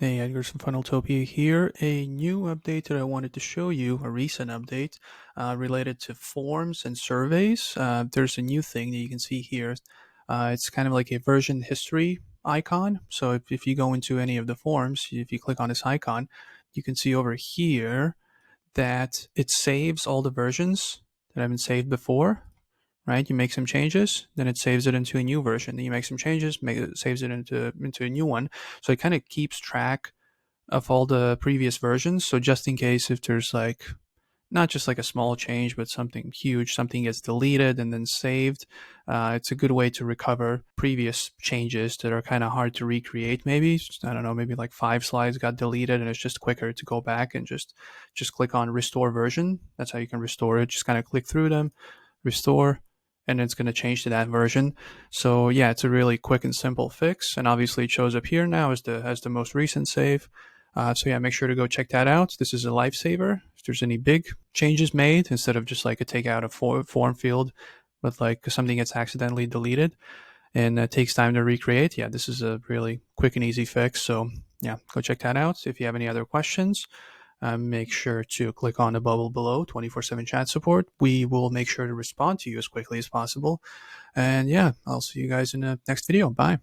Hey, Edgars from Funneltopia here. A new update that I wanted to show you, a recent update related to forms and surveys. There's a new thing that you can see here. It's kind of like a version history icon. So if you go into any of the forms, if you click on this icon, you can see over here that it saves all the versions that have been saved before. Right, you make some changes, then it saves it into a new version. Then you make some changes, saves it into a new one. So it kind of keeps track of all the previous versions. So just in case if there's like not just like a small change, but something huge, something gets deleted and then saved, it's a good way to recover previous changes that are kind of hard to recreate. Maybe I don't know, maybe like 5 slides got deleted, and it's just quicker to go back and just click on restore version. That's how you can restore it. Just kind of click through them, restore, and it's going to change to that version. So yeah, it's a really quick and simple fix, and obviously it shows up here now as the most recent save. So yeah, make sure to go check that out. This is a lifesaver. If there's any big changes made, instead of just like a take out a form field, but like something gets accidentally deleted and it takes time to recreate, yeah, this is a really quick and easy fix. So yeah, go check that out. If you have any other questions, make sure to click on the bubble below, 24/7 chat support. We will make sure to respond to you as quickly as possible. And yeah, I'll see you guys in the next video. Bye.